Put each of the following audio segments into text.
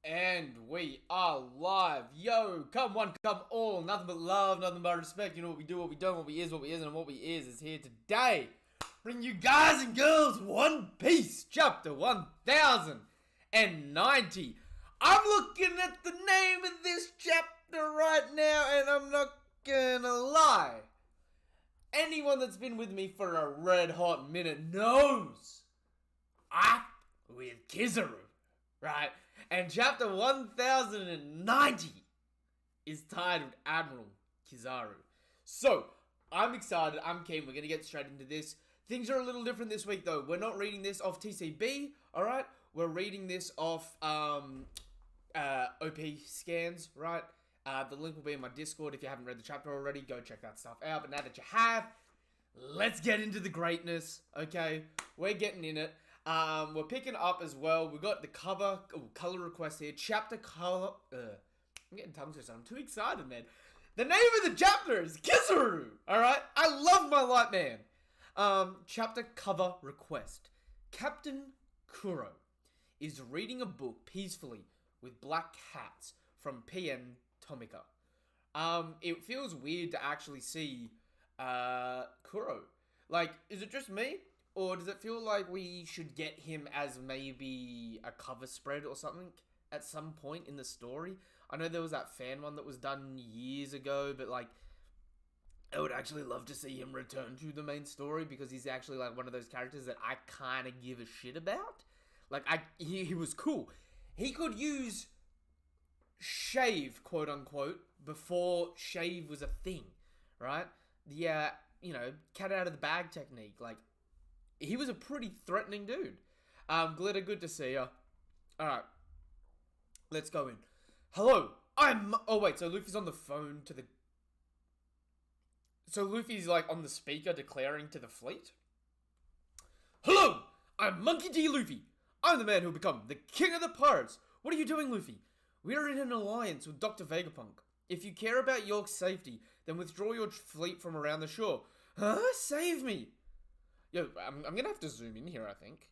And we are live. Yo, come one, come all. Nothing but love, nothing but respect. You know what we do, what we don't, what we is, what we isn't, and what we is here today. Bring you guys and girls One Piece, chapter 1090. I'm looking at the name of this chapter right now, and I'm not gonna lie. Anyone that's been with me for a red hot minute knows I'm with Kizaru. Right? And chapter 1090 is titled Admiral Kizaru. So, I'm excited, I'm keen, we're going to get straight into this. Things are a little different this week though. We're not reading this off TCB, alright? We're reading this off OP scans, right? The link will be in my Discord. If you haven't read the chapter already, go check that stuff out. But now that you have, let's get into the greatness, okay? We're getting in it. We're picking up as well. We've got the color request here. Chapter color. I'm getting tongue twisted. I'm too excited, man. The name of the chapter is Kizaru. Alright? I love my light man. Chapter cover request. Captain Kuro is reading a book peacefully with black cats from PN Tomika. It feels weird to actually see Kuro. Like, is it just me? Or does it feel like we should get him as maybe a cover spread or something at some point in the story? I know there was that fan one that was done years ago, but like, I would actually love to see him return to the main story because he's actually like one of those characters that I kind of give a shit about. Like, he was cool. He could use shave, quote unquote, before shave was a thing, right? The, you know, cat out of the bag technique, like, he was a pretty threatening dude. Glitter, good to see ya. Alright. Let's go in. Hello, oh wait, so Luffy's on the phone to the... So Luffy's like on the speaker declaring to the fleet? Hello, I'm Monkey D. Luffy. I'm the man who'll become the king of the pirates. What are you doing, Luffy? We are in an alliance with Dr. Vegapunk. If you care about York's safety, then withdraw your fleet from around the shore. Huh? Save me! Yo, I'm gonna have to zoom in here, I think.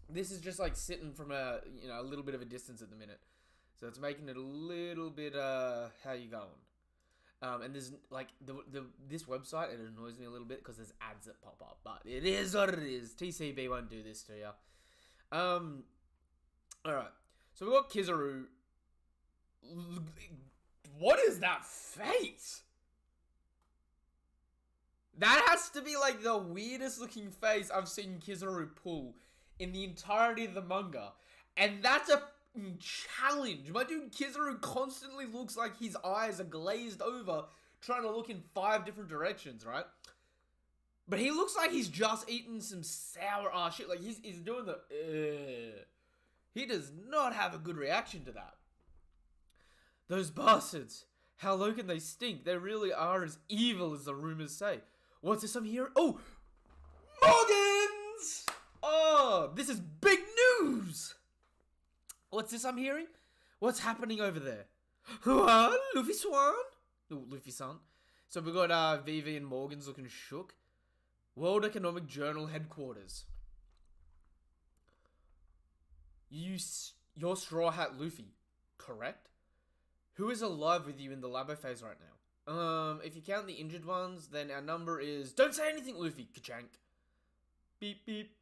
This is just like sitting from a little bit of a distance at the minute. So it's making it a little bit, how you going? And there's like, this website, it annoys me a little bit because there's ads that pop up. But it is what it is. TCB won't do this to you. Alright. So we've got Kizaru. What is that face? That has to be like the weirdest looking face I've seen Kizaru pull in the entirety of the manga. And that's a challenge. My dude Kizaru constantly looks like his eyes are glazed over, trying to look in 5 different directions, right? But he looks like he's just eaten some sour ass shit. Like he's doing the... He does not have a good reaction to that. Those bastards. How low can they stink? They really are as evil as the rumors say. What's this I'm hearing? Oh! Morgans! Oh, this is big news! What's this I'm hearing? What's happening over there? What? Luffy Swan? Oh, Luffy-san. So we got Vivi and Morgans looking shook. World Economic Journal headquarters. You're Straw Hat Luffy, correct? Who is alive with you in the labo phase right now? If you count the injured ones, then our number is... Don't say anything, Luffy! Ka-chank. Beep, beep.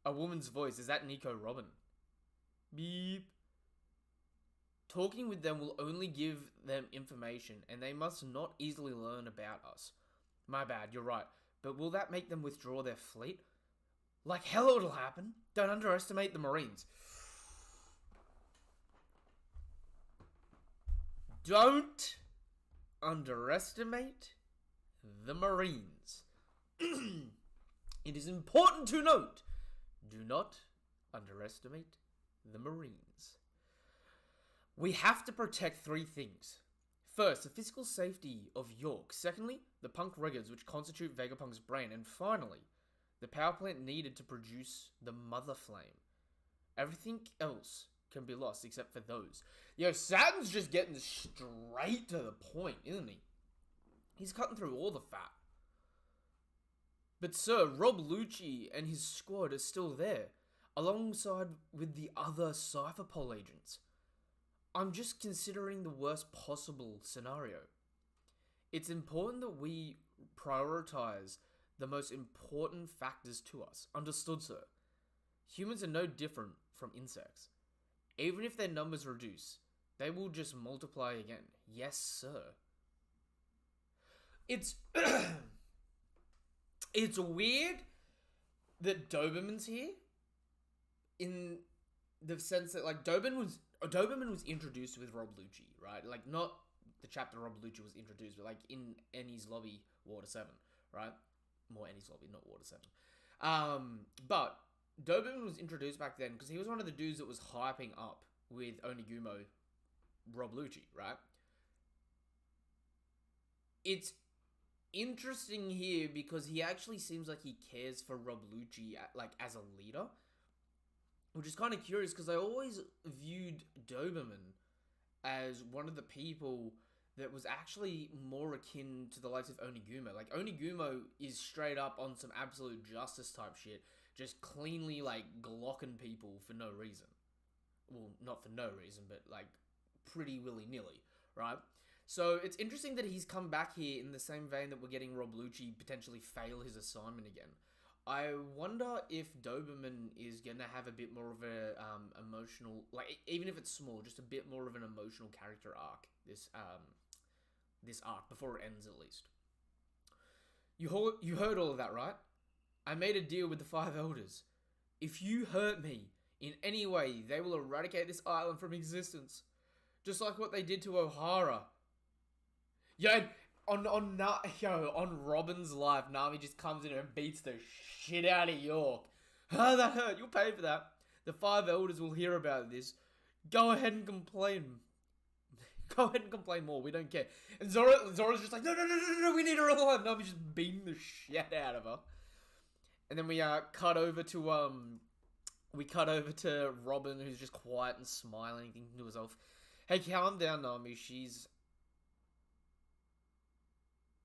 A woman's voice. Is that Nico Robin? Beep. Talking with them will only give them information, and they must not easily learn about us. My bad, you're right. But will that make them withdraw their fleet? Like hell it'll happen. Don't underestimate the Marines. Don't underestimate the Marines. It is important to note, do not underestimate the Marines. We have to protect 3 things. First, the physical safety of York. Secondly, the punk records which constitute Vegapunk's brain. And finally, the power plant needed to produce the mother flame. Everything else can be lost except for those. Yo, Saturn's just getting straight to the point, isn't he? He's cutting through all the fat. But sir, Rob Lucci and his squad are still there. alongside with the other Cypher Pol agents. I'm just considering the worst possible scenario. It's important that we prioritize the most important factors to us. Understood, sir? Humans are no different from insects. Even if their numbers reduce, they will just multiply again. Yes, sir. It's it's weird that Doberman's here, in the sense that like Doberman was introduced with Rob Lucci, right? Like not the chapter Rob Lucci was introduced, but like in Ennie's lobby, Water 7, right? More Ennie's lobby, not Water 7. But Doberman was introduced back then because he was one of the dudes that was hyping up with Onigumo, Rob Lucci, right? It's interesting here because he actually seems like he cares for Rob Lucci like as a leader, which is kind of curious because I always viewed Doberman as one of the people that was actually more akin to the likes of Onigumo. Like Onigumo is straight up on some absolute justice type shit, just cleanly like glocking people for no reason. Well, not for no reason, but like pretty willy-nilly, right? So it's interesting that he's come back here in the same vein that we're getting Rob Lucci potentially fail his assignment again. I wonder if Doberman is going to have a bit more of a emotional, like even if it's small, just a bit more of an emotional character arc this arc before it ends at least. You heard all of that, right? I made a deal with the 5 elders. If you hurt me in any way, they will eradicate this island from existence, just like what they did to O'Hara. Yo, on Robin's life, Nami just comes in and beats the shit out of York. Ah, that hurt. You'll pay for that. The 5 elders will hear about this. Go ahead and complain. Go ahead and complain more. We don't care. And Zora's just like, no, we need her alive. Nami's just beating the shit out of her. And then we cut over to Robin, who's just quiet and smiling, thinking to herself, "Hey, calm down, Nami. She's..."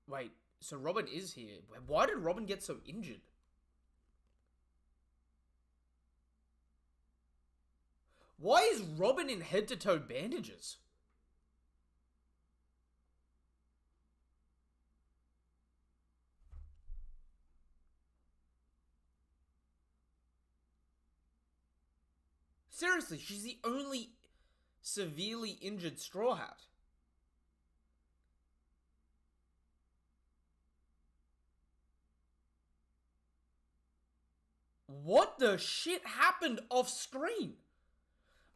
Wait, so Robin is here. Why did Robin get so injured? Why is Robin in head-to-toe bandages? Seriously, she's the only severely injured Straw Hat. What the shit happened off screen?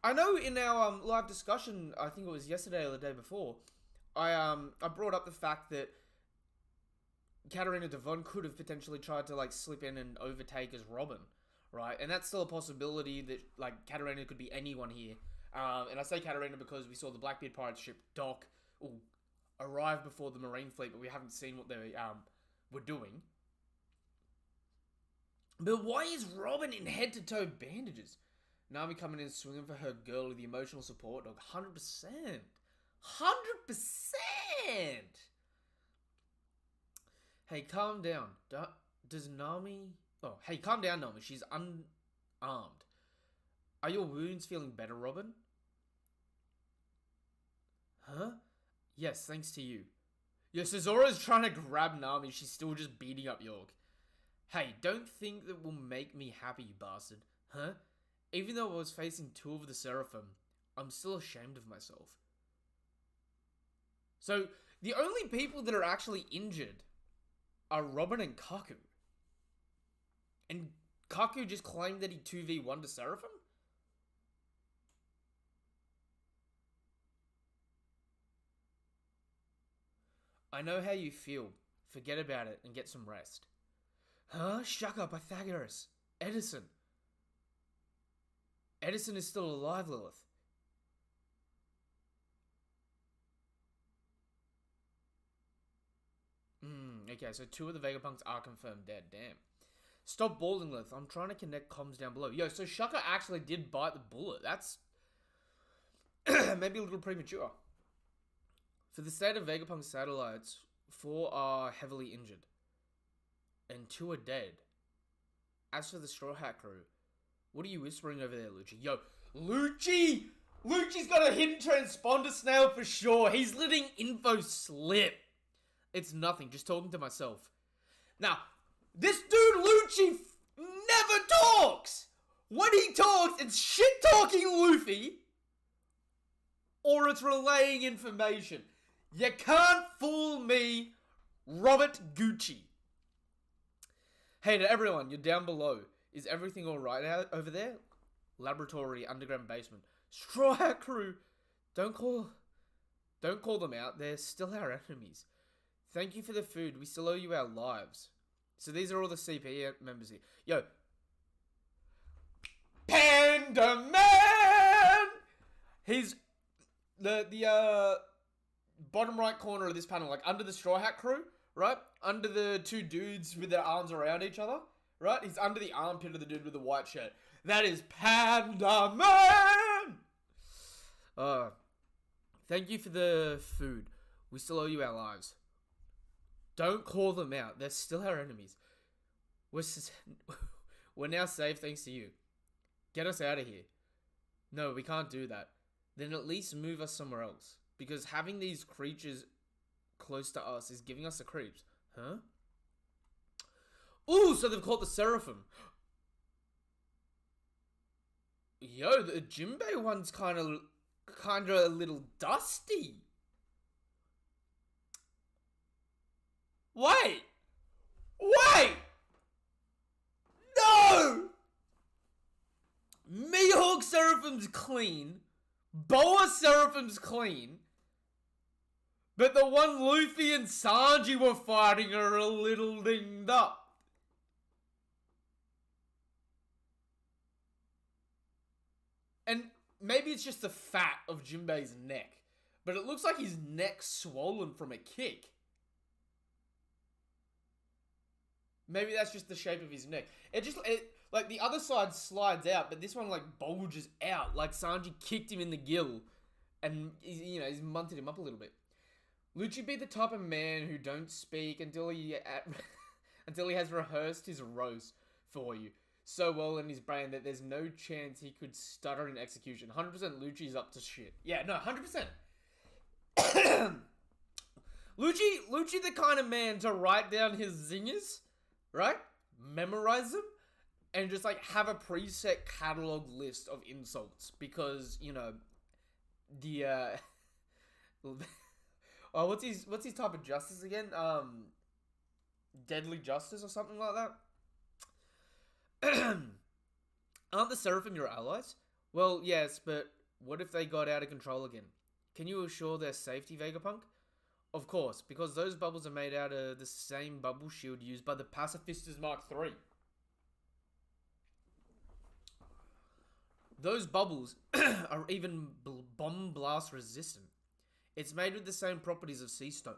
I know in our live discussion, I think it was yesterday or the day before, I brought up the fact that Katarina Devon could have potentially tried to like slip in and overtake as Robin, right? And that's still a possibility that like Katarina could be anyone here. And I say Katarina because we saw the Blackbeard pirate ship dock arrive before the Marine fleet, but we haven't seen what they were doing. But why is Robin in head-to-toe bandages? Nami coming in swinging for her girl with the emotional support dog. 100%. 100%! Hey, calm down. Does Nami... Oh, hey, calm down, Nami. She's unarmed. Are your wounds feeling better, Robin? Huh? Yes, thanks to you. Yes, Zora's trying to grab Nami. She's still just beating up York. Hey, don't think that will make me happy, you bastard. Huh? Even though I was facing 2 of the Seraphim, I'm still ashamed of myself. So, the only people that are actually injured are Robin and Kaku. And Kaku just claimed that he 2v1'd the Seraphim? I know how you feel. Forget about it and get some rest. Huh? Shaka, Pythagoras. Edison. Edison is still alive, Lilith. Okay, so 2 of the Vegapunks are confirmed dead. Damn. Stop balding, Lilith. I'm trying to connect comms down below. Yo, so Shaka actually did bite the bullet. That's maybe a little premature. For the state of Vegapunk satellites, 4 are heavily injured. And 2 are dead. As for the Straw Hat crew, What are you whispering over there, Lucci? Yo, Lucci! Lucci's got a hidden transponder snail for sure. He's letting info slip. It's nothing, just talking to myself. Now, this dude Lucci never talks! When he talks, it's shit-talking Luffy, or it's relaying information. You can't fool me, Robert Gucci. Hey to everyone, you're down below. Is everything alright out over there? Laboratory, underground basement. Straw Hat Crew! Don't call them out. They're still our enemies. Thank you for the food. We still owe you our lives. So these are all the CP members here. Yo. Panda Man! He's the bottom right corner of this panel, like under the Straw Hat Crew, right? Under the two dudes with their arms around each other, right? He's under the armpit of the dude with the white shirt. That is Panda Man! Thank you for the food. We still owe you our lives. Don't call them out. They're still our enemies. We're now safe thanks to you. Get us out of here. No, we can't do that. Then at least move us somewhere else. Because having these creatures close to us is giving us the creeps. Huh? Ooh, so they've caught the Seraphim. Yo, the Jinbei one's kind of a little dusty. Wait! No! Mihawk Seraphim's clean. Boa Seraphim's clean. But the one Luffy and Sanji were fighting are a little dinged up. And maybe it's just the fat of Jinbei's neck. But it looks like his neck's swollen from a kick. Maybe that's just the shape of his neck. Like, the other side slides out, but this one, like, bulges out. Like, Sanji kicked him in the gill. And, he's munted him up a little bit. Lucci be the type of man who don't speak until he has rehearsed his roast for you so well in his brain that there's no chance he could stutter in execution. 100% Lucci's up to shit. Yeah, no, 100%. Lucci the kind of man to write down his zingers, right? Memorize them, and just, like, have a preset catalog list of insults. Because, the, oh, what's his type of justice again? Deadly justice or something like that? Aren't the Seraphim your allies? Well, yes, but what if they got out of control again? Can you assure their safety, Vegapunk? Of course, because those bubbles are made out of the same bubble shield used by the Pacifistas Mark III. Those bubbles are even bomb blast resistant. It's made with the same properties of sea stone.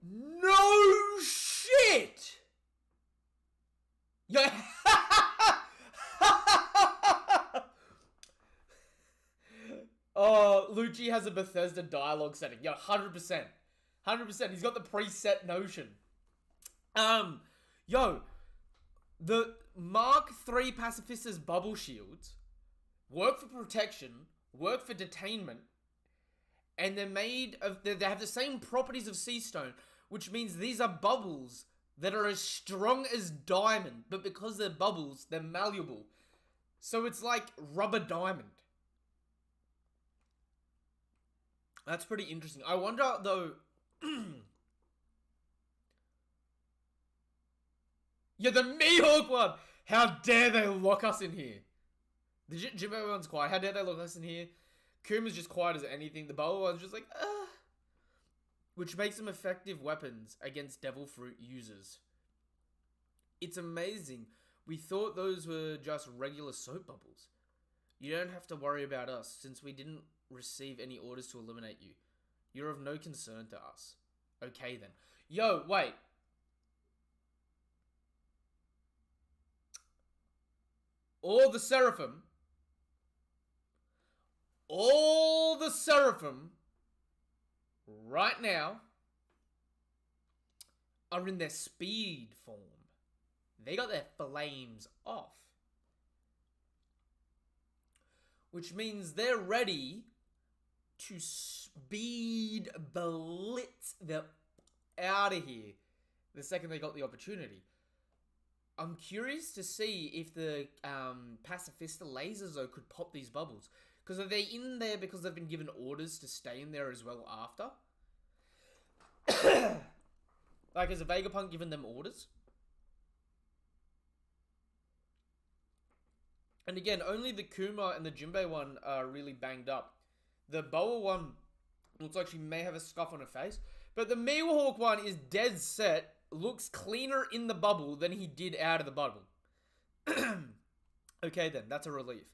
No shit! Yeah. Oh, Lucci has a Bethesda dialogue setting. Yo, 100%. 100%. He's got the preset notion. Yo, the Mark III Pacifistas bubble shields work for protection, work for detainment, and they're made of, they have the same properties of sea stone, which means these are bubbles that are as strong as diamond, but because they're bubbles, they're malleable. So it's like rubber diamond. That's pretty interesting. I wonder, though... Yeah, the Mihawk one! How dare they lock us in here? The Jinbei one's quiet. How dare they lock us in here? Kuma's just quiet as anything. The Boa one's just like, which makes them effective weapons against Devil Fruit users. It's amazing. We thought those were just regular soap bubbles. You don't have to worry about us, since we didn't receive any orders to eliminate you. You're of no concern to us. Okay then. Yo, wait. All the Seraphim right now are in their speed form. They got their flames off. which means they're ready to speed blitz the out of here the second they got the opportunity. I'm curious to see if the pacifista lasers though could pop these bubbles. Because are they in there because they've been given orders to stay in there as well after? Like, has a Vegapunk given them orders? And again, only the Kuma and the Jinbei one are really banged up. The Boa one looks like she may have a scuff on her face. But the Mihawk one is dead set. Looks cleaner in the bubble than he did out of the bubble. Okay then, that's a relief.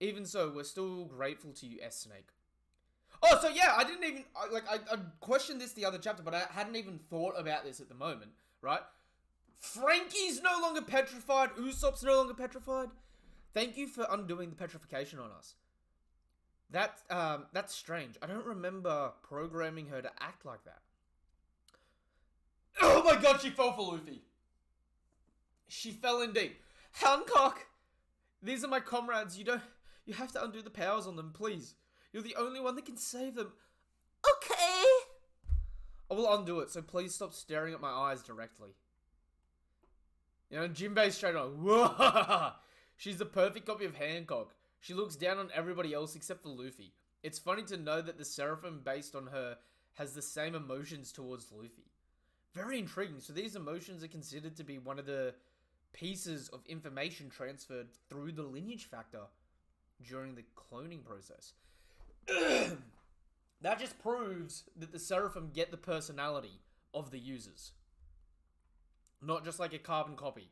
Even so, we're still grateful to you, S-Snake. Oh, so yeah, I didn't even... I questioned this the other chapter, but I hadn't even thought about this at the moment, right? Frankie's no longer petrified. Usopp's no longer petrified. Thank you for undoing the petrification on us. That's strange. I don't remember programming her to act like that. Oh my god, she fell for Luffy. She fell indeed. Hancock! These are my comrades. You have to undo the powers on them, please. You're the only one that can save them. Okay. I will undo it, so please stop staring at my eyes directly. You know, Jinbei's straight on. Whoa! She's the perfect copy of Hancock. She looks down on everybody else except for Luffy. It's funny to know that the Seraphim based on her has the same emotions towards Luffy. Very intriguing. So these emotions are considered to be one of the pieces of information transferred through the lineage factor during the cloning process. That just proves that the Seraphim get the personality of the users. Not just like a carbon copy.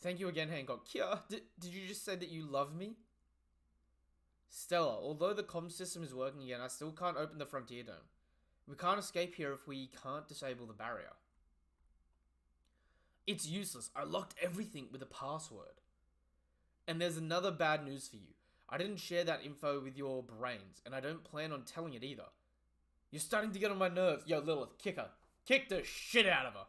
Thank you again, Hancock. Kia, did you just say that you love me? Stella, although the comm system is working again, I still can't open the Frontier Dome. We can't escape here if we can't disable the barrier. It's useless. I locked everything with a password. And there's another bad news for you. I didn't share that info with your brains, and I don't plan on telling it either. You're starting to get on my nerves. Yo, Lilith, kick her. Kick the shit out of her.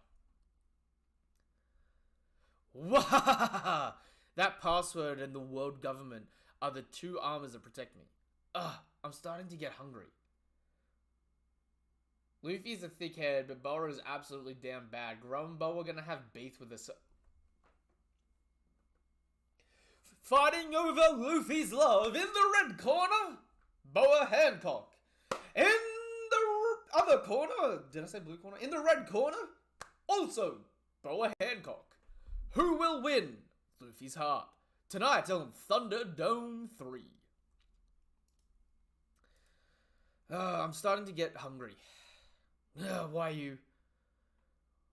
Wah! That password and the world government are the two armors that protect me. Ugh, I'm starting to get hungry. Luffy's a thickhead, but Boa is absolutely damn bad. Grom and Boa are gonna have beef with us. Fighting over Luffy's love in the red corner, Boa Hancock. In the other corner, did I say blue corner? In the red corner, also Boa Hancock. Who will win? Luffy's heart. Tonight on Thunderdome 3. I'm starting to get hungry. Why you?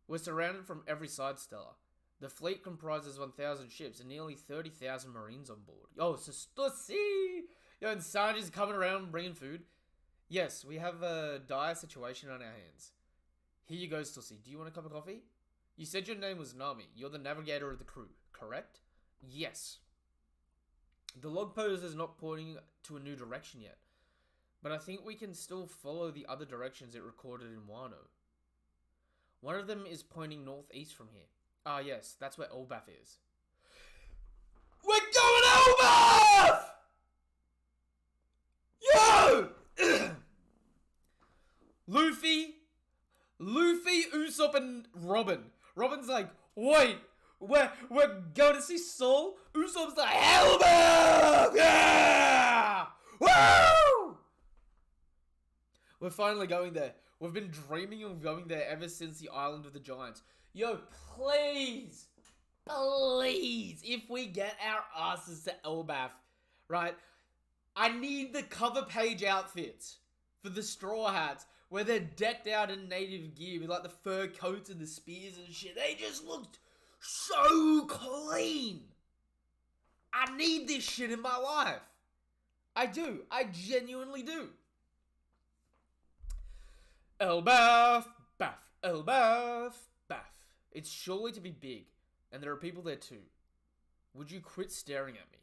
We're surrounded from every side, Stella. The fleet comprises 1,000 ships and nearly 30,000 marines on board. Yo, so Stussy! Yo, and Sanji's coming around bringing food. Yes, we have a dire situation on our hands. Here you go, Stussy. Do you want a cup of coffee? You said your name was Nami. You're the navigator of the crew, correct? Yes. The log post is not pointing to a new direction yet, but I think we can still follow the other directions it recorded in Wano. One of them is pointing northeast from here. Ah, yes, that's where Elbaf is. We're going Elbaf! Yo! Luffy, Usopp, and Robin. Robin's like, wait, we're going to see Soul? Usopp's like, Elbaf! Yeah! Woo! We're finally going there. We've been dreaming of going there ever since the Island of the Giants. Yo, please, if we get our asses to Elbaf, right? I need the cover page outfits for the Straw Hats, where they're decked out in native gear with like the fur coats and the spears and shit. They just looked so clean. I need this shit in my life. I do. I genuinely do. Elbaf, Baff, Elbaf, Baff. It's surely to be big, and there are people there too. Would you quit staring at me?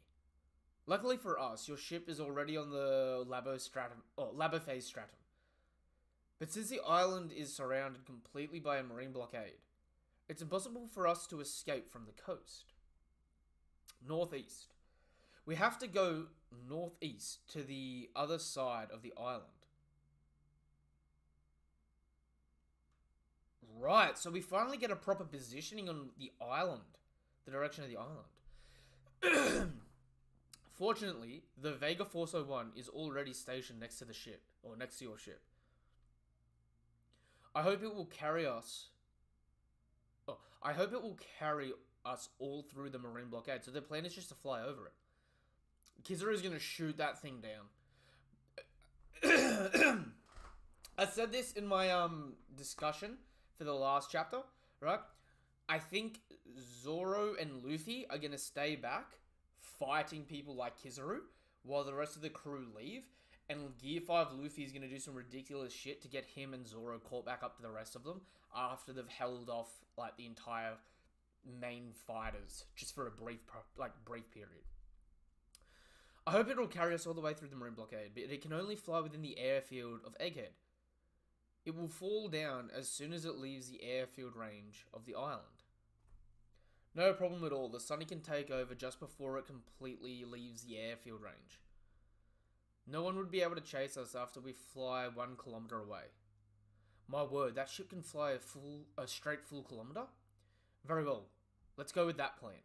Luckily for us, your ship is already on the Labo phase stratum. But since the island is surrounded completely by a marine blockade, it's impossible for us to escape from the coast. Northeast. We have to go northeast to the other side of the island. Right, so we finally get a proper positioning on the island. The direction of the island. Fortunately, the Vega Force 01 is already stationed next to the ship, or next to your ship. I hope it will carry us... Oh, I hope it will carry us all through the marine blockade. So the plan is just to fly over it. Kizaru is going to shoot that thing down. I said this in my discussion for the last chapter, right? I think Zoro and Luffy are going to stay back fighting people like Kizaru while the rest of the crew leave. And Gear 5 Luffy is going to do some ridiculous shit to get him and Zoro caught back up to the rest of them after they've held off like the entire main fighters just for a brief period. I hope it will carry us all the way through the marine blockade, but it can only fly within the airfield of Egghead. It will fall down as soon as it leaves the airfield range of the island. No problem at all. The Sunny can take over just before it completely leaves the airfield range. No one would be able to chase us after we fly 1 kilometer away. My word, that ship can fly a straight full kilometer? Very well. Let's go with that plan.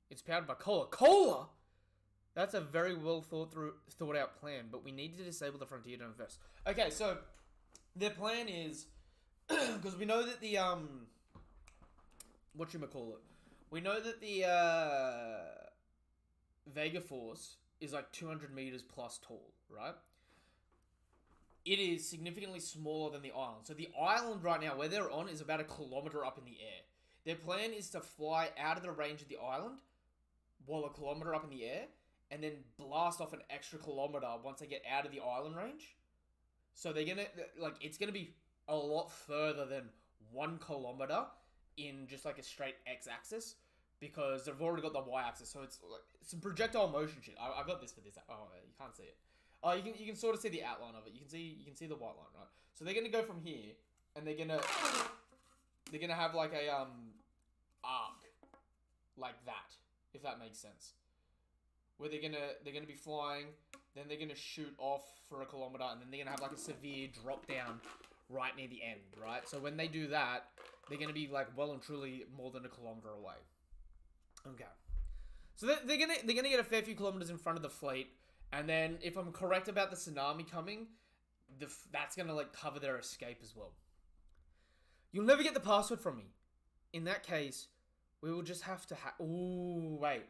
It's powered by Cola. Cola?! That's a very well thought out plan, but we need to disable the frontier dome first. Okay, so their plan is because we know that the we know that the Vega Force is like 200 meters plus tall, right? It is significantly smaller than the island. So the island right now, where they're on, is about 1 kilometer up in the air. Their plan is to fly out of the range of the island while 1 kilometer up in the air, and then blast off an extra kilometer once they get out of the island range. So they're gonna, like, it's gonna be a lot further than 1 kilometer in just like a straight x-axis, because they've already got the y-axis. So it's like some projectile motion shit. I got this for this. Oh, you can't see it. Oh, you can sort of see the outline of it. You can see the white line, right? So they're gonna go from here, and they're gonna have like a arc like that, if that makes sense. Where they're gonna be flying, then they're gonna shoot off for 1 kilometer, and then they're gonna have like a severe drop down right near the end, right? So when they do that, they're gonna be like well and truly more than 1 kilometer away. Okay. So they're gonna get a fair few kilometers in front of the fleet, and then if I'm correct about the tsunami coming, that's gonna like cover their escape as well. You'll never get the password from me. In that case, we will just have to ooh, wait.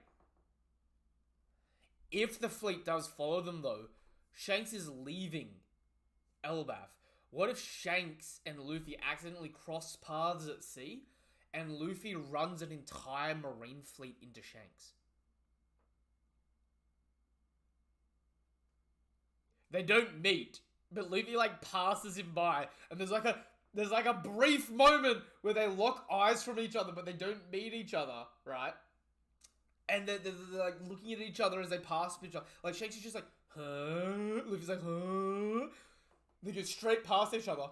If the fleet does follow them though, Shanks is leaving Elbaf. What if Shanks and Luffy accidentally cross paths at sea, and Luffy runs an entire marine fleet into Shanks? They don't meet, but Luffy like passes him by, and there's like a brief moment where they lock eyes from each other, but they don't meet each other, right? And they're like looking at each other as they pass each other. Like Shanks is just like, huh? Luffy's like, huh? They go straight past each other,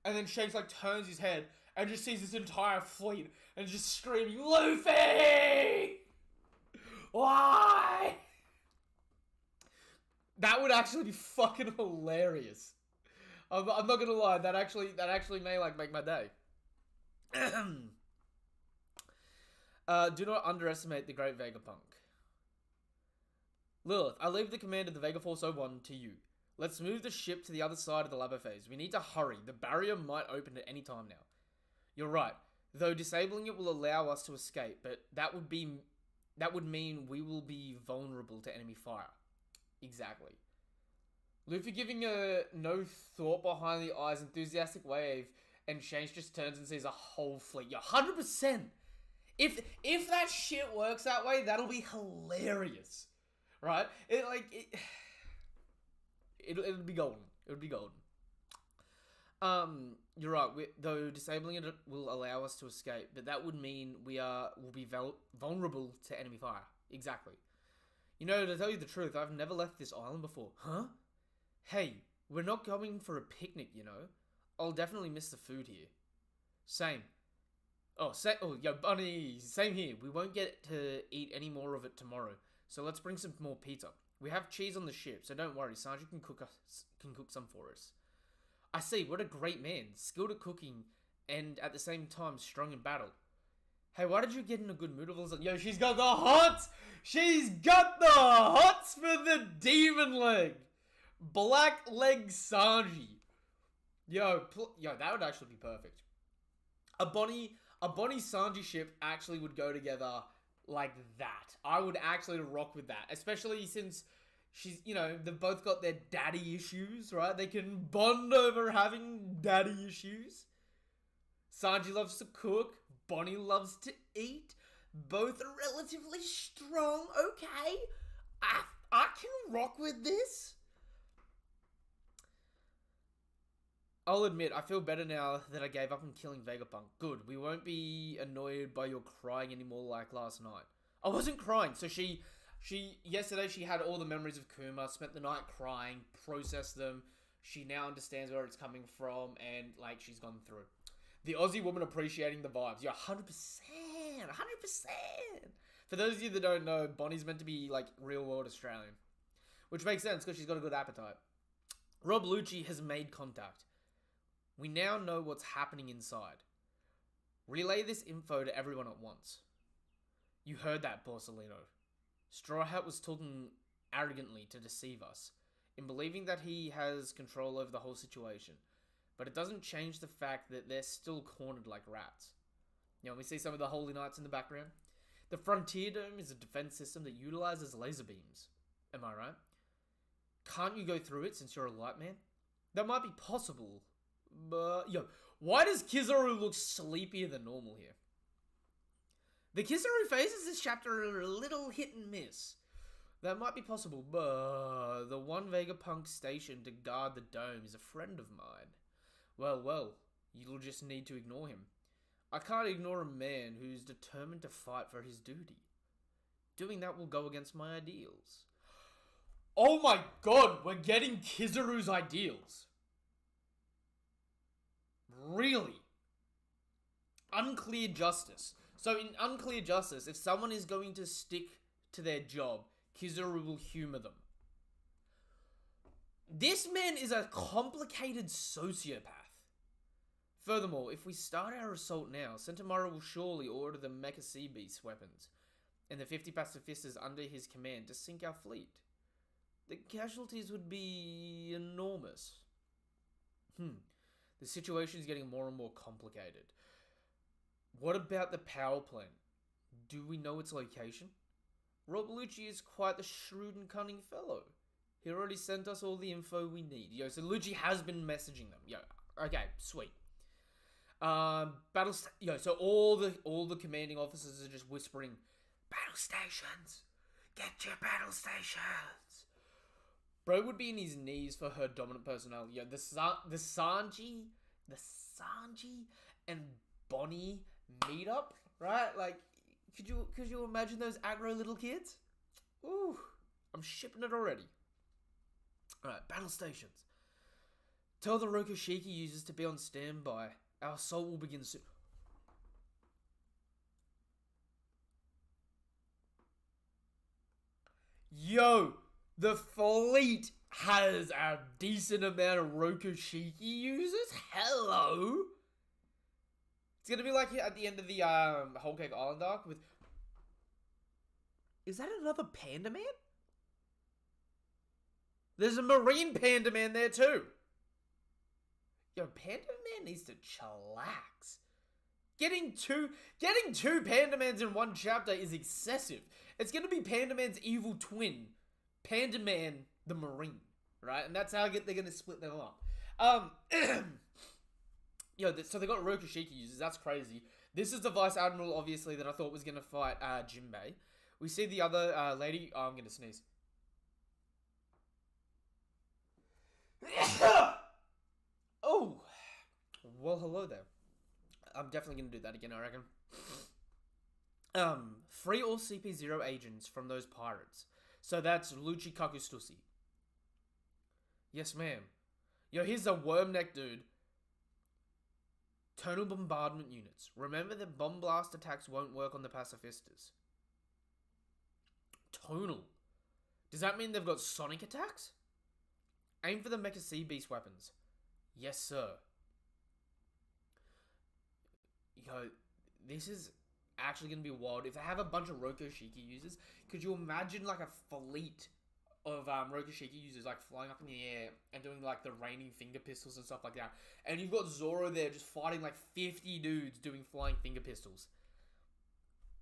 and then Shanks like turns his head and just sees this entire fleet and just screaming, Luffy! Why? That would actually be fucking hilarious. I'm not gonna lie, that actually may like make my day. Do not underestimate the great Vegapunk. Lilith, I leave the command of the Vega Force 01 to you. Let's move the ship to the other side of the lava phase. We need to hurry. The barrier might open at any time now. You're right. Though disabling it will allow us to escape, but that would mean we will be vulnerable to enemy fire. Exactly. Luffy giving a no thought behind the eyes enthusiastic wave, and Shanks just turns and sees a whole fleet. Yeah, 100%. If that shit works that way, that'll be hilarious, right? It'll be golden. It would be golden. You're right. Though disabling it will allow us to escape, but that would mean will be vulnerable to enemy fire. Exactly. You know, to tell you the truth, I've never left this island before. Huh? Hey, we're not going for a picnic, you know. I'll definitely miss the food here. Same. Oh, yo, Bunny, same here. We won't get to eat any more of it tomorrow, So let's bring some more pizza. We have cheese on the ship, so don't worry. Sanji can cook some for us. I see. What a great man, skilled at cooking, and at the same time strong in battle. Hey, why did you get in a good mood all of a sudden? Yo, she's got the hots! She's got the hots for the demon leg! Black leg Sanji. Yo, that would actually be perfect. A Bonnie Sanji ship actually would go together like that. I would actually rock with that. Especially since she's, they've both got their daddy issues, right? They can bond over having daddy issues. Sanji loves to cook. Bonnie loves to eat. Both are relatively strong. Okay. I can rock with this. I'll admit, I feel better now that I gave up on killing Vegapunk. Good. We won't be annoyed by your crying anymore like last night. I wasn't crying. So yesterday she had all the memories of Kuma, spent the night crying, processed them. She now understands where it's coming from, and, she's gone through. The Aussie woman appreciating the vibes. Yeah, 100%. 100%. For those of you that don't know, Bonnie's meant to be, real world Australian. Which makes sense, because she's got a good appetite. Rob Lucci has made contact. We now know what's happening inside. Relay this info to everyone at once. You heard that, Borsalino. Straw Hat was talking arrogantly to deceive us, in believing that he has control over the whole situation. But it doesn't change the fact that they're still cornered like rats. We see some of the Holy Knights in the background. The Frontier Dome is a defense system that utilizes laser beams. Am I right? Can't you go through it since you're a light man? That might be possible. But, why does Kizaru look sleepier than normal here? The Kizaru phases this chapter are a little hit and miss. That might be possible, but the one Vegapunk stationed to guard the dome is a friend of mine. Well, you'll just need to ignore him. I can't ignore a man who's determined to fight for his duty. Doing that will go against my ideals. Oh my god, we're getting Kizaru's ideals. Really? Unclear justice. So in Unclear Justice, if someone is going to stick to their job, Kizaru will humor them. This man is a complicated sociopath. Furthermore, if we start our assault now, Sentomaru will surely order the Mecha Sea Beast weapons and the 50 pacifistas under his command to sink our fleet. The casualties would be enormous. The situation is getting more and more complicated. What about the power plant? Do we know its location? Rob Lucci is quite the shrewd and cunning fellow. He already sent us all the info we need. So Lucci has been messaging them. Okay, sweet. So all the commanding officers are just whispering, battle stations! Get your battle stations! Bro would be in his knees for her dominant personality. The Sanji and Bonnie meet up, right? Could you imagine those aggro little kids? Ooh, I'm shipping it already. Alright, battle stations. Tell the Rokushiki users to be on standby. Our assault will begin soon. Yo, the fleet has a decent amount of Rokushiki users? Hello? It's gonna be like at the end of the Whole Cake Island arc with... Is that another Panda Man? There's a Marine Panda Man there too. Yo, Panda Man needs to chillax. Getting two Panda Mans in one chapter is excessive. It's gonna be Panda Man's evil twin, Panda Man the Marine, right? And that's how they're gonna split them up. So they got Rokushiki users. That's crazy. This is the Vice Admiral, obviously, that I thought was gonna fight Jinbei. We see the other lady. Oh, I'm gonna sneeze. Oh, well, hello there. I'm definitely gonna do that again, I reckon. Free all CP0 agents from those pirates. So that's Lucci Kakustusi. Yes, ma'am. Yo, here's a worm neck dude. Tonal bombardment units. Remember that bomb blast attacks won't work on the pacifistas. tonal. Does that mean they've got sonic attacks? Aim for the Mecha Sea Beast weapons. Yes, sir. Yo, this is actually going to be wild. If they have a bunch of Rokoshiki users, could you imagine like a fleet of Rokoshiki users like flying up in the air and doing like the raining finger pistols and stuff like that? And you've got Zoro there just fighting like 50 dudes doing flying finger pistols.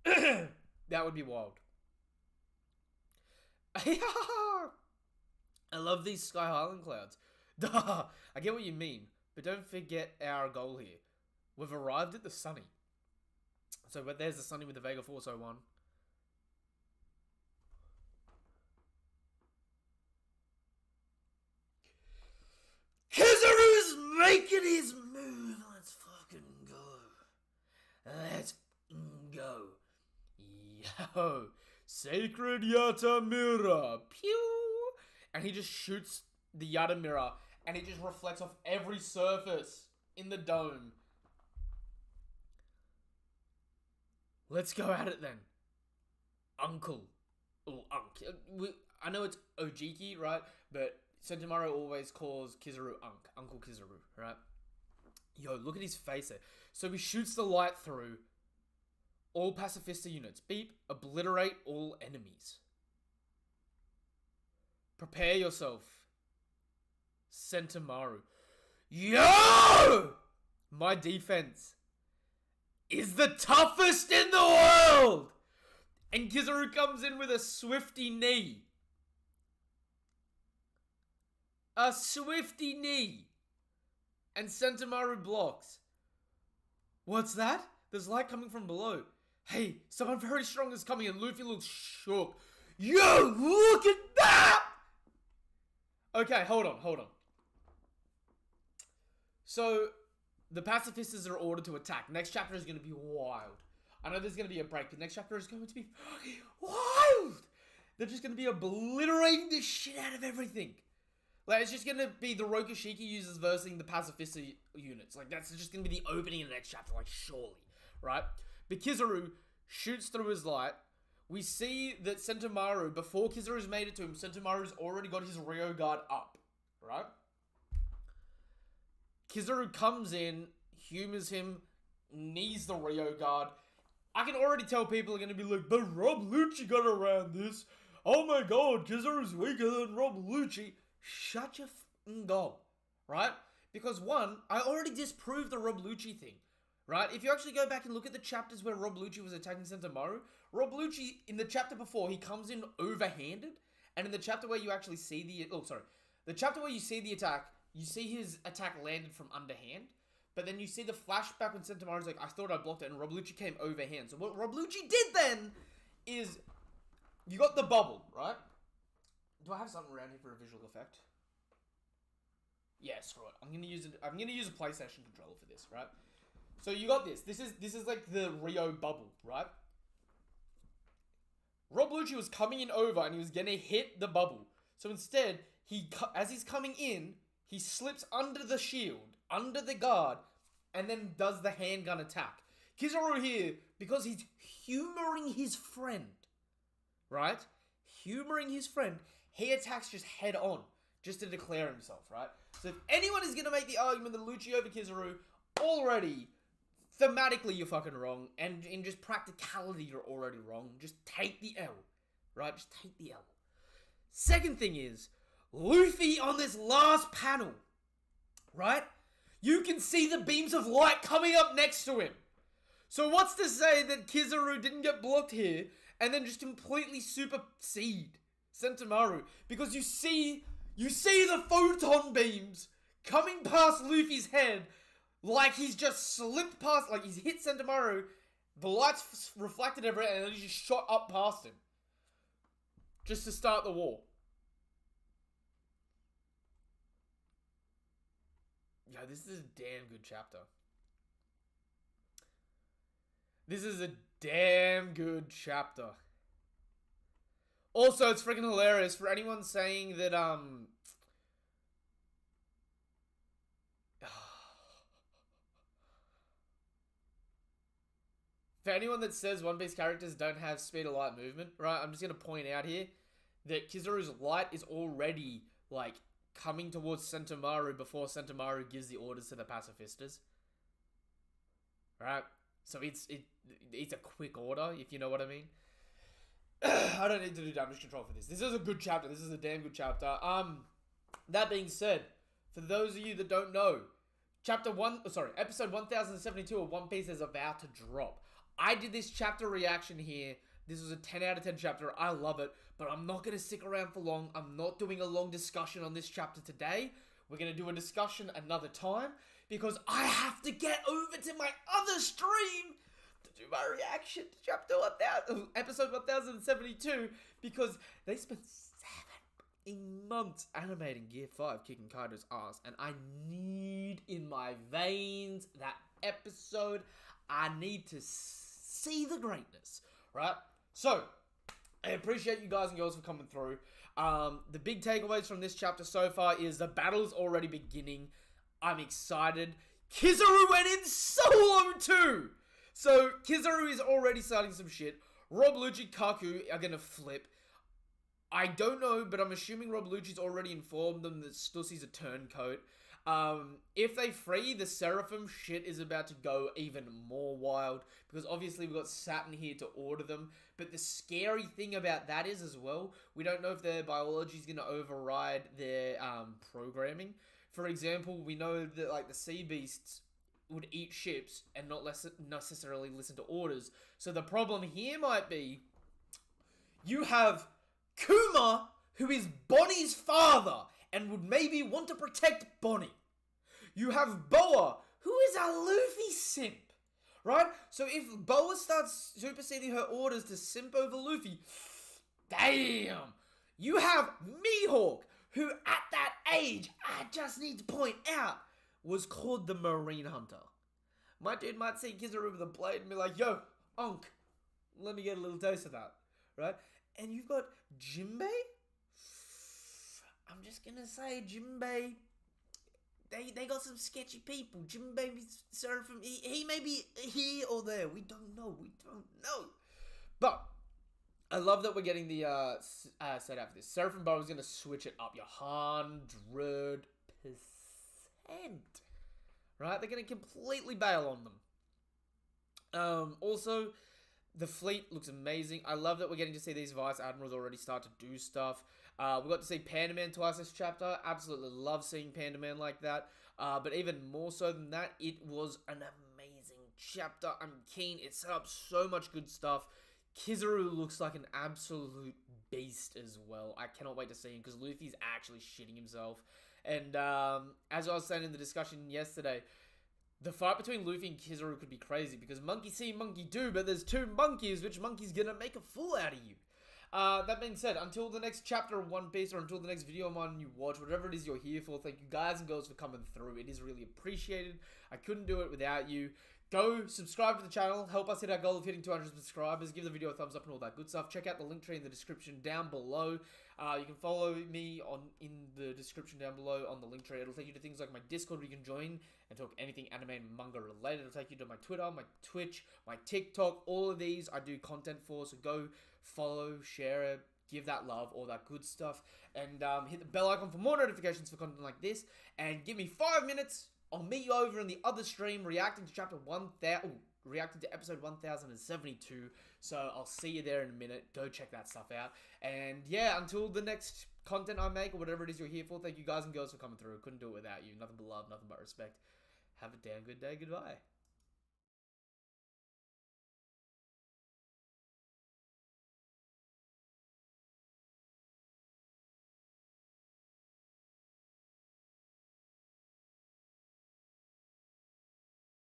That would be wild. I love these Sky Highland clouds. Duh, I get what you mean, but don't forget our goal here. We've arrived at the Sunny. So, but there's the Sunny with the Vega Force 01. Kizaru's making his move. Let's fucking go. Let's go. Yo. Sacred Yatamira. Pew. And he just shoots the Yatamira. And it just reflects off every surface in the dome. Let's go at it then. Uncle. Oh, I know it's Ojiki, right? But Sentomaru always calls Kizaru Uncle Kizaru, right? Yo, look at his face there. So he shoots the light through all pacifista units. Beep. Obliterate all enemies. Prepare yourself. Sentomaru. Yo! My defense is the toughest in the world! And Kizaru comes in with a swifty knee. A swifty knee. And Sentomaru blocks. What's that? There's light coming from below. Hey, someone very strong is coming and Luffy looks shook. Yo, look at that! Okay, hold on. So, the pacifistas are ordered to attack. Next chapter is going to be wild. I know there's going to be a break, but next chapter is going to be wild! They're just going to be obliterating the shit out of everything. Like, it's just going to be the Rokoshiki users versus the pacifista units. Like, that's just going to be the opening of the next chapter, like, surely. Right? But Kizaru shoots through his light. We see that Sentomaru, before Kizaru's made it to him, Sentomaru's already got his Rio Guard up. Right? Kizaru comes in, humors him, knees the Rio Guard. I can already tell people are going to be like, but Rob Lucci got around this. Oh my god, Kizaru's weaker than Rob Lucci. Shut your f***ing gob. Right? Because one, I already disproved the Rob Lucci thing. Right? If you actually go back and look at the chapters where Rob Lucci was attacking Sentomaru, Rob Lucci, in the chapter before, he comes in overhanded. And in the chapter where you actually see the chapter where you see the attack, you see his attack landed from underhand. But then you see the flashback when Sentomaru's like, I thought I blocked it, and Rob Lucci came overhand. So what Rob Lucci did then is, you got the bubble, right? Do I have something around here for a visual effect? Yeah, screw it. I'm gonna use a PlayStation controller for this, right? So you got this. This is like the Rio bubble, right? Rob Lucci was coming in over and he was gonna hit the bubble. So instead, as he's coming in, he slips under the shield, under the guard, and then does the handgun attack. Kizaru here, because he's humoring his friend, right? Humoring his friend, he attacks just head on, just to declare himself, right? So if anyone is gonna make the argument that Lucci over Kizaru, already, thematically you're fucking wrong, and in just practicality you're already wrong. Just take the L, right? Just take the L. Second thing is, Luffy on this last panel, right? You can see the beams of light coming up next to him. So what's to say that Kizaru didn't get blocked here and then just completely supersede Sentomaru? Because you see the photon beams coming past Luffy's head like he's just slipped past, like he's hit Sentomaru, the lights reflected everywhere and then he just shot up past him. Just to start the war. Yo, this is a damn good chapter. This is a damn good chapter. Also, it's freaking hilarious for anyone saying that, For anyone that says One Piece characters don't have speed of light movement, right? I'm just going to point out here that Kizaru's light is already, like, coming towards Sentomaru before Sentomaru gives the orders to the pacifistas. Right? So it's a quick order, if you know what I mean. I don't need to do damage control for this. This is a good chapter. This is a damn good chapter. That being said, for those of you that don't know, episode 1072 of One Piece is about to drop. I did this chapter reaction here. This was a 10 out of 10 chapter. I love it, but I'm not going to stick around for long. I'm not doing a long discussion on this chapter today. We're going to do a discussion another time because I have to get over to my other stream to do my reaction to chapter 1000, episode 1072, because they spent 7 months animating Gear 5 kicking Kaido's ass, and I need in my veins that episode. I need to see the greatness, right? So, I appreciate you guys and girls for coming through. The big takeaways from this chapter so far is the battle's already beginning. I'm excited. Kizaru went in solo too! So, Kizaru is already starting some shit. Rob Lucci, Kaku are gonna flip. I don't know, but I'm assuming Rob Lucci's already informed them that Stussy's a turncoat. If they free the Seraphim, shit is about to go even more wild, because obviously we've got Saturn here to order them, but the scary thing about that is as well, we don't know if their biology is going to override their programming. For example, we know that like the sea beasts would eat ships and not necessarily listen to orders, so the problem here might be, you have Kuma, who is Bonnie's father, and would maybe want to protect Bonnie. You have Boa, who is a Luffy simp, right? So if Boa starts superseding her orders to simp over Luffy, damn! You have Mihawk, who at that age, I just need to point out, was called the Marine Hunter. My dude might see Kizaru with a blade and be like, yo, Onk, let me get a little taste of that, right? And you've got Jinbei? I'm just gonna say, Jinbei, they got some sketchy people. Jinbei, Seraphim, he may be here or there. We don't know. But I love that we're getting the set out for this. Seraphim Bow is gonna switch it up. 100%. Right? They're gonna completely bail on them. Also, the fleet looks amazing. I love that we're getting to see these Vice Admirals already start to do stuff. We got to see Panda Man twice this chapter. Absolutely love seeing Panda Man like that. But even more so than that, it was an amazing chapter. I'm keen. It set up so much good stuff. Kizaru looks like an absolute beast as well. I cannot wait to see him because Luffy's actually shitting himself. And as I was saying in the discussion yesterday, the fight between Luffy and Kizaru could be crazy because monkey see, monkey do, but there's two monkeys. Which monkey's gonna make a fool out of you? That being said, until the next chapter of One Piece or until the next video of mine you watch, whatever it is you're here for, thank you guys and girls for coming through. It is really appreciated. I couldn't do it without you. Go subscribe to the channel. Help us hit our goal of hitting 200 subscribers. Give the video a thumbs up and all that good stuff. Check out the link tree in the description down below. You can follow me in the description down below on the link tree. It'll take you to things like my Discord where you can join and talk anything anime and manga related. It'll take you to my Twitter, my Twitch, my TikTok. All of these I do content for, so go follow, share it, give that love, all that good stuff. And hit the bell icon for more notifications for content like this. And give me 5 minutes. I'll meet you over in the other stream reacting to reacting to episode 1072. So I'll see you there in a minute. Go check that stuff out. And yeah, until the next content I make or whatever it is you're here for, thank you guys and girls for coming through. Couldn't do it without you. Nothing but love, nothing but respect. Have a damn good day. Goodbye.